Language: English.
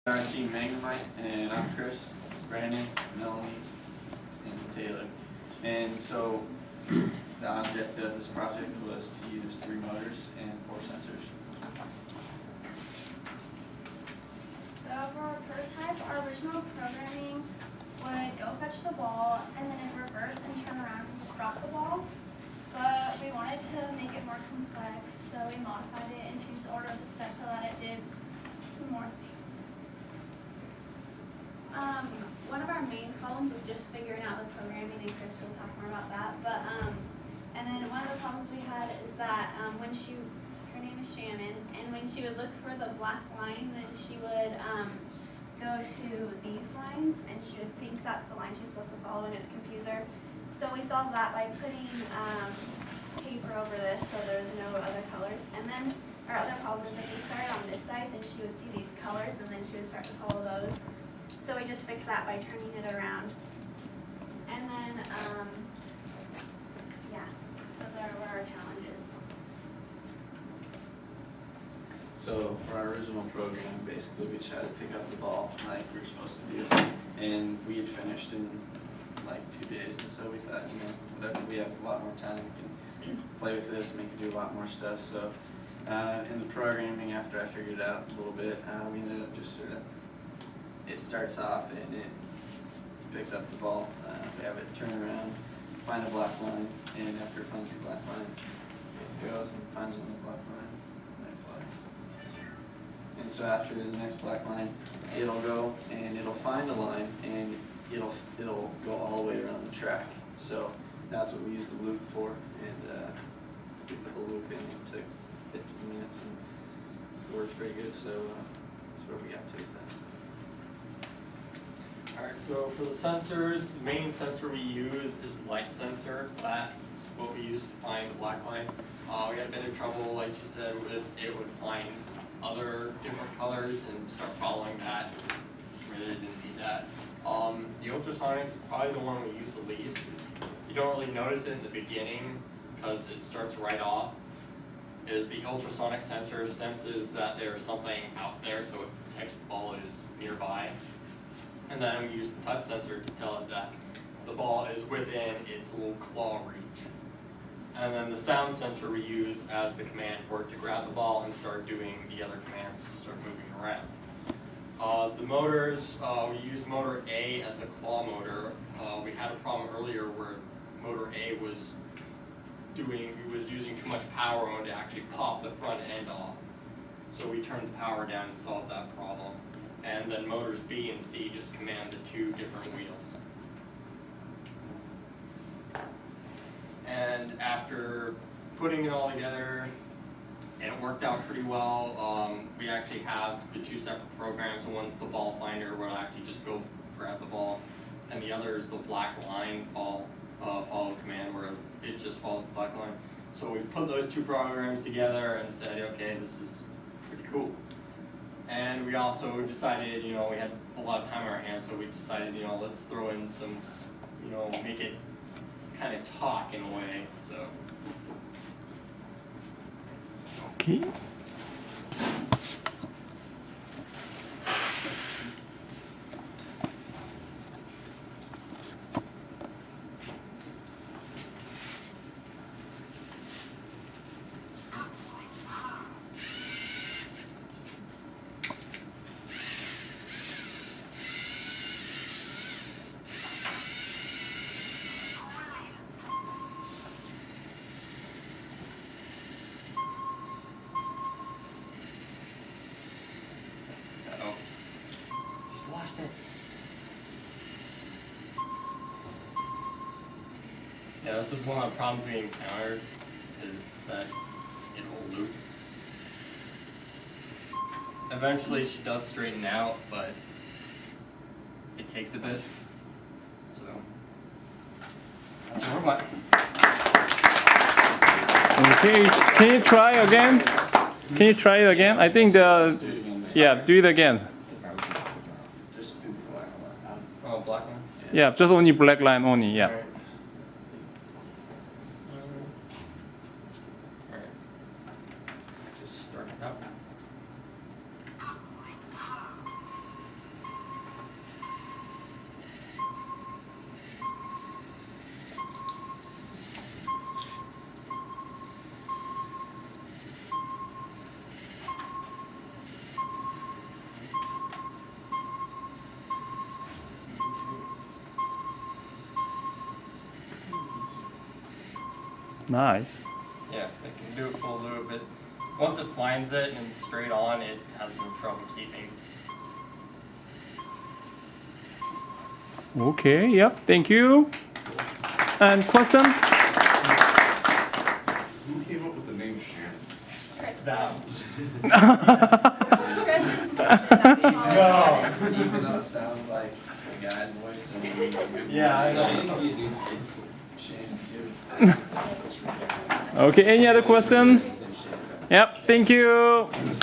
Our team Magnemite, and I'm Chris, it's Brandon, Melanie, and Taylor. And so the object of this project was to use 3 motors and 4 sensors. So for our prototype, our original programming would go fetch the ball and then in reverse and turn around and drop the ball. But we wanted to make it more complex, so we modified it and changed the order of the steps so that it did some more things. One of our main problems was just figuring out the programming, and Chris will talk more about that. But and then one of the problems we had is that when her name is Shannon, and when she would look for the black line, then she would go to these lines, and she would think that's the line she's supposed to follow, and it would confuse her. So we solved that by putting paper over this, so there was no other colors. And then our other problem is if we started on this side, then she would see these colors, and then she would start to follow those. So we just fixed that by turning it around. And then, yeah, those were our challenges. So for our original program, basically we just had to pick up the ball like we were supposed to do. And we had finished in like 2 days, and so we thought, you know, whatever, we have a lot more time, we can play with this, make it do a lot more stuff. So in the programming, after I figured it out a little bit, we ended up just sort of, it starts off and it picks up the ball. We have it turn around, find a black line, and after it finds the black line, it goes and finds another black line. Next line. And so after the next black line, it'll go and it'll find a line and it'll go all the way around the track. So that's what we use the loop for, and we put the loop in. It took 15 minutes and it works pretty good. So that's where we got to with that. Alright, so for the sensors, the main sensor we use is light sensor. That's what we use to find the black line. We had a bit of trouble, like you said, with it would find other different colors and start following that. Really didn't need that. The ultrasonic is probably the one we use the least. You don't really notice it in the beginning because it starts right off. Is the ultrasonic sensor senses that there's something out there, so it detects the ball is nearby. And then we use the touch sensor to tell it that the ball is within its little claw reach. And then the sound sensor we use as the command for it to grab the ball and start doing the other commands, start moving around. The motors, we use motor A as a claw motor. We had a problem earlier where motor A was using too much power on it to actually pop the front end off. So we turned the power down and solved that problem. And then motors B and C just command the 2 different wheels. And after putting it all together, and it worked out pretty well, we actually have the 2 separate programs. One's the ball finder, where it'll actually just go grab the ball, and the other is the black line follow command, where it just follows the black line. So we put those 2 programs together and said, okay, this is pretty cool. And we also decided, you know, we had a lot of time on our hands, so we decided, you know, let's throw in some, you know, make it kind of talk in a way, so. Okay. Lost it. Yeah, this is one of the problems we encountered, is that it will loop. Eventually she does straighten out, but it takes a bit. So that's a robot. Okay, can you try again? Can you try it again? I think yeah, do it again. Just do the black line. Oh, black one? Yeah, just only black line only, yeah. Alright. Just start it up. Nice. Yeah, it can do a full loop, but once it finds it and it's straight on, it has no trouble keeping. Okay, yep, thank you. And question? Who came up with the name Shannon? Chris. That. Chris insisted that we call it Shannon. Even though it sounds like a guy's voice and Yeah, I know. it's Shane too. Okay, any other question? Yep, thank you.